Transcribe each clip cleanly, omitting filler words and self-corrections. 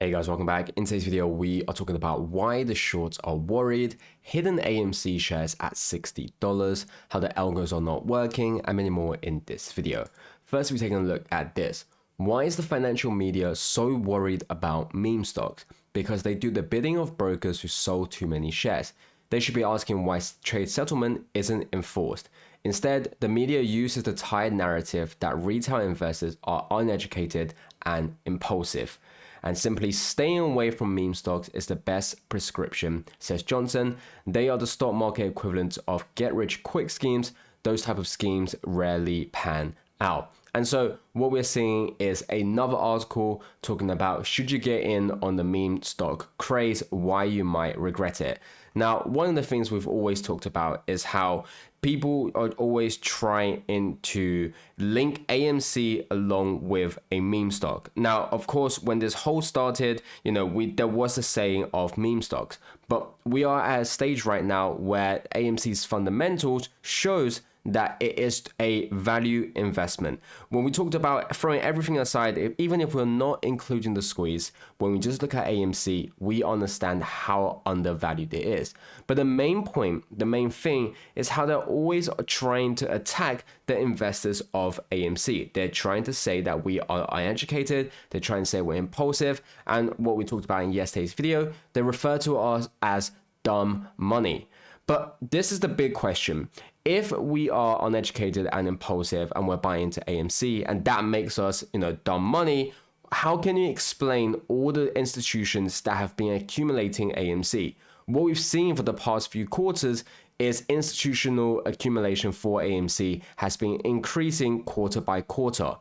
Hey guys, welcome back. In today's video, we are talking about why the shorts are worried, hidden AMC shares at $60, how the algos are not working, and many more in this video. First, we're taking a look at this. Why is the financial media so worried about meme stocks? Because they do the bidding of brokers who sold too many shares. They should be asking why trade settlement isn't enforced. Instead, the media uses the tired narrative that retail investors are uneducated and impulsive. And simply staying away from meme stocks is the best prescription, says Johnson. They are the stock market equivalent of get-rich-quick schemes. Those type of schemes rarely pan out. And so what we're seeing is another article talking about should you get in on the meme stock craze, why you might regret it. Now, one of the things we've always talked about is how people are always trying to link AMC along with a meme stock. Now, of course, when this whole started, there was a saying of meme stocks, but we are at a stage right now where AMC's fundamentals shows that it is a value investment. When we talked about throwing everything aside, even if we're not including the squeeze, when we just look at AMC, we understand how undervalued it is. But the main point, the main thing is how they're always trying to attack the investors of AMC. They're trying to say that we are uneducated. They're trying to say we're impulsive. And what we talked about in yesterday's video, they refer to us as dumb money. But this is the big question. If we are uneducated and impulsive and we're buying into AMC and that makes us, dumb money, how can you explain all the institutions that have been accumulating AMC? What we've seen for the past few quarters is institutional accumulation for AMC has been increasing quarter by quarter.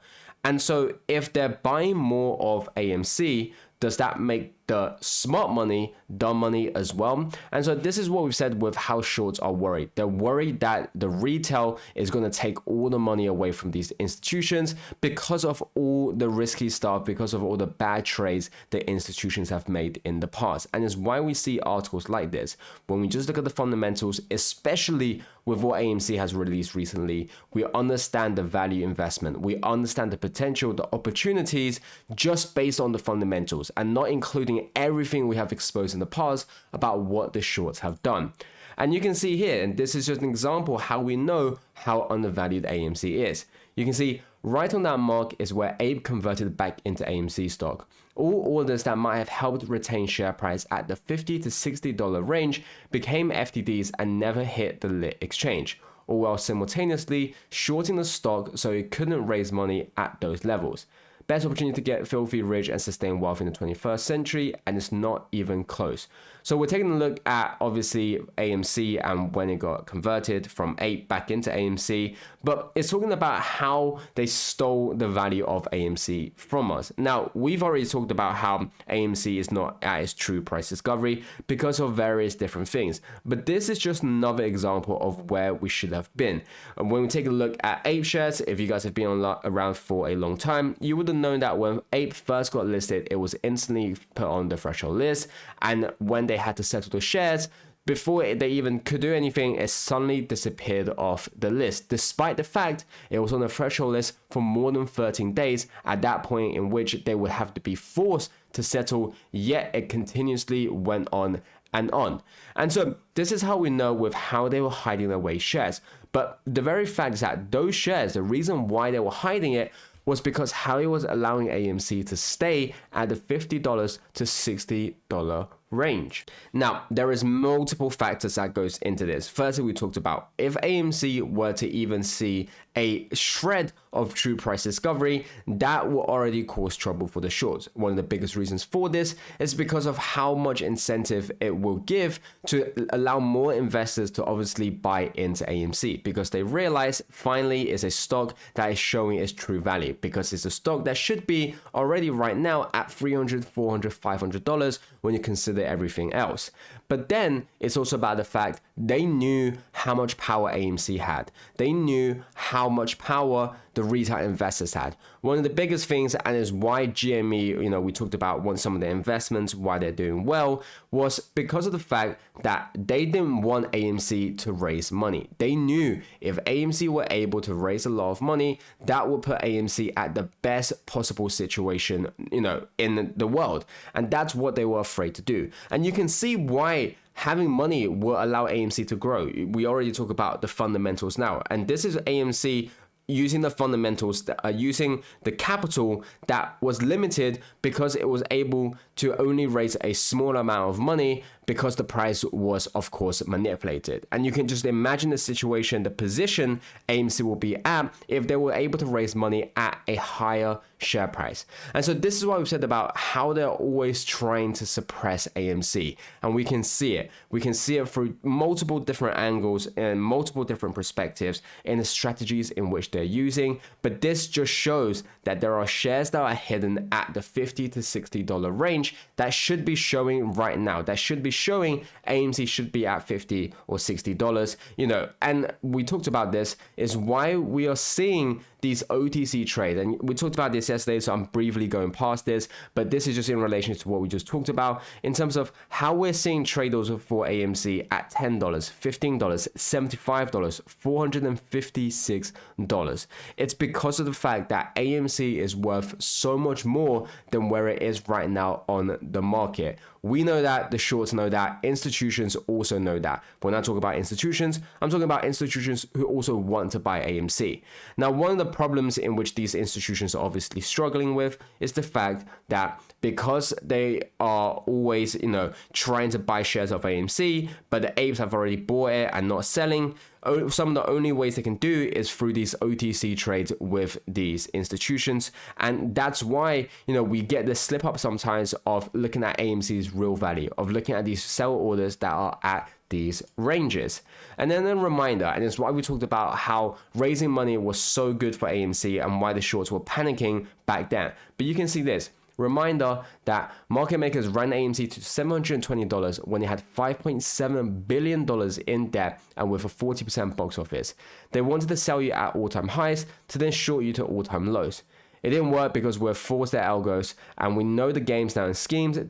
And so if they're buying more of AMC, does that make the smart money dumb money as well? And so this is what we've said with how shorts are worried. They're worried that the retail is going to take all the money away from these institutions because of all the risky stuff, because of all the bad trades the institutions have made in the past. And it's why we see articles like this. When we just look at the fundamentals, especially with what AMC has released recently, we understand the value investment. We understand the potential, the opportunities just based on the fundamentals and not including everything we have exposed in the past about what the shorts have done. And you can see here, and this is just an example how we know how undervalued AMC is. You can see right on that mark is where Abe converted back into AMC stock. All orders that might have helped retain share price at the $50 to $60 range became FTDs and never hit the lit exchange, all while simultaneously shorting the stock so it couldn't raise money at those levels. Best opportunity to get filthy rich and sustain wealth in the 21st century, and it's not even close. So we're taking a look at obviously AMC and when it got converted from Ape back into AMC, but it's talking about how they stole the value of AMC from us. Now, we've already talked about how AMC is not at its true price discovery because of various different things, but this is just another example of where we should have been. And when we take a look at Ape shares, if you guys have been around for a long time, you would have known that when Ape first got listed, it was instantly put on the threshold list, and when they had to settle the shares, before they even could do anything, it suddenly disappeared off the list, despite the fact it was on the threshold list for more than 13 days, at that point in which they would have to be forced to settle, yet it continuously went on and on. And so this is how we know with how they were hiding away shares. But the very fact is that those shares, the reason why they were hiding it was because how it was allowing AMC to stay at the $50 to $60 range. Now, there is multiple factors that goes into this. Firstly, we talked about if AMC were to even see a shred of true price discovery, that will already cause trouble for the shorts. One of the biggest reasons for this is because of how much incentive it will give to allow more investors to obviously buy into AMC, because they realize finally it's a stock that is showing its true value, because it's a stock that should be already right now at $300, $400, $500 when you consider consider everything else. But then it's also about the fact they knew how much power AMC had. They knew how much power the retail investors had. One of the biggest things, and is why GME, we talked about some of the investments, why they're doing well, was because of the fact that they didn't want AMC to raise money. They knew if AMC were able to raise a lot of money, that would put AMC at the best possible situation, in the world. And that's what they were afraid to do. And you can see why having money will allow AMC to grow. We already talk about the fundamentals now. And this is AMC using the fundamentals, that are using the capital that was limited because it was able to only raise a small amount of money because the price was, of course, manipulated. And you can just imagine the situation, the position AMC will be at if they were able to raise money at a higher share price. And so this is what we've said about how they're always trying to suppress AMC. And we can see it. We can see it through multiple different angles and multiple different perspectives in the strategies in which they're using. But this just shows that there are shares that are hidden at the $50 to $60 range that should be showing right now. That should be showing AMC should be at $50 or $60, and we talked about this is why we are seeing these OTC trades. And we talked about this yesterday, so I'm briefly going past this, but this is just in relation to what we just talked about in terms of how we're seeing trade orders for AMC at $10, $15, $75, $456. It's because of the fact that AMC is worth so much more than where it is right now on the market. We know that, the shorts know that, institutions also know that. When I talk about institutions, I'm talking about institutions who also want to buy AMC. Now, one of the problems in which these institutions are obviously struggling with is the fact that because they are always, trying to buy shares of AMC, but the apes have already bought it and not selling, some of the only ways they can do is through these OTC trades with these institutions. And that's why, we get this slip up sometimes of looking at AMC's real value, of looking at these sell orders that are at these ranges. And then a reminder, and it's why we talked about how raising money was so good for AMC and why the shorts were panicking back then. But you can see this. Reminder that market makers ran AMC to $720 when it had $5.7 billion in debt and with a 40% box office. They wanted to sell you at all-time highs to then short you to all-time lows. It didn't work because we're forced their algos and we know the games now and schemes.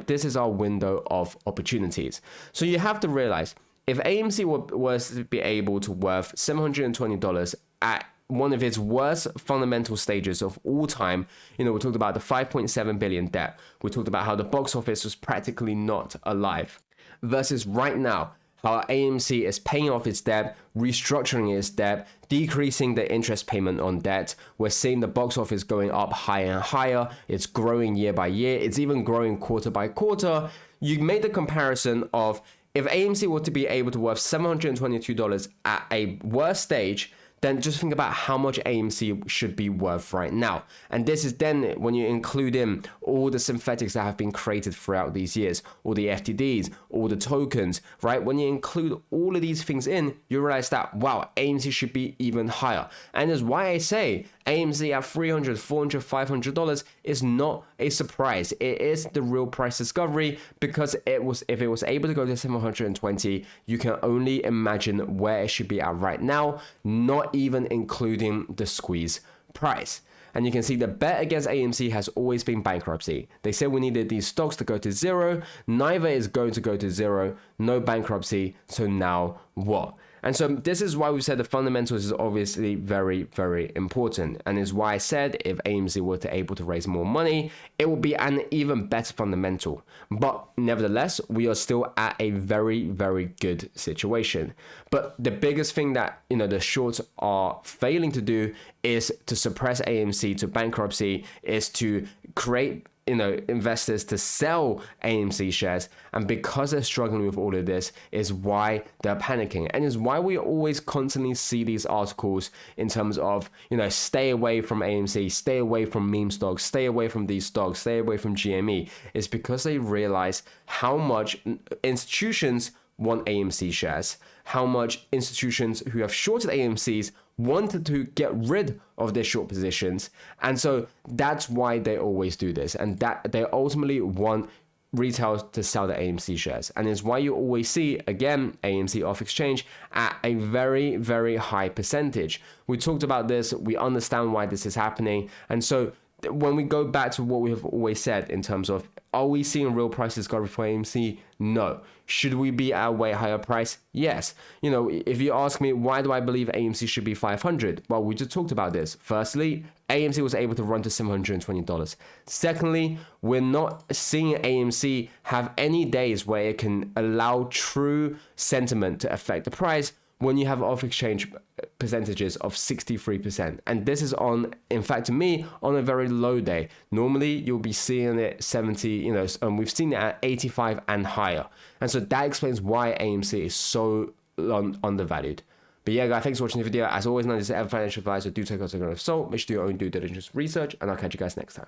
This is our window of opportunities. So you have to realize if AMC was to be able to worth $720 at one of its worst fundamental stages of all time, we talked about the 5.7 billion debt. We talked about how the box office was practically not alive versus right now, how AMC is paying off its debt, restructuring its debt, decreasing the interest payment on debt. We're seeing the box office going up higher and higher. It's growing year by year. It's even growing quarter by quarter. You made the comparison of if AMC were to be able to worth $722 at a worst stage, then just think about how much AMC should be worth right now. And this is then when you include in all the synthetics that have been created throughout these years, all the FTDs, all the tokens, right? When you include all of these things in, you realize that, wow, AMC should be even higher. And that's why I say AMC at $300, $400, $500 is not a surprise. It is the real price discovery because if it was able to go to 720, you can only imagine where it should be at right now, not even including the squeeze price. And you can see the bet against AMC has always been bankruptcy. They said we needed these stocks to go to zero. Neither is going to go to zero. No bankruptcy. So now what? And so this is why we said the fundamentals is obviously very, very important. And is why I said if AMC were to able to raise more money, it will be an even better fundamental. But nevertheless, we are still at a very, very good situation. But the biggest thing that, the shorts are failing to do is to suppress AMC to bankruptcy, is to create investors to sell AMC shares. And because they're struggling with all of this is why they're panicking, and is why we always constantly see these articles in terms of stay away from AMC, stay away from meme stocks, stay away from these stocks, stay away from GME. Is because they realize how much institutions want AMC shares, how much institutions who have shorted AMCs wanted to get rid of their short positions. And so that's why they always do this, and that they ultimately want retail to sell the AMC shares. And it's why you always see, again, AMC off exchange at a very, very high percentage. We talked about this. We understand why this is happening. And so when we go back to what we have always said in terms of, are we seeing real price discovery for AMC? No. Should we be at a way higher price? Yes. You know, if you ask me, why do I believe AMC should be 500? Well, we just talked about this. Firstly, AMC was able to run to $720. Secondly, we're not seeing AMC have any days where it can allow true sentiment to affect the price when you have off exchange percentages of 63%. And this is on, in fact, to me, on a very low day. Normally, you'll be seeing it 70, you know, and we've seen it at 85 and higher. And so that explains why AMC is so undervalued. But yeah, guys, thanks for watching the video. As always, not as ever financial advisor, do take out a grain of salt. Make sure to do your own due diligence research, and I'll catch you guys next time.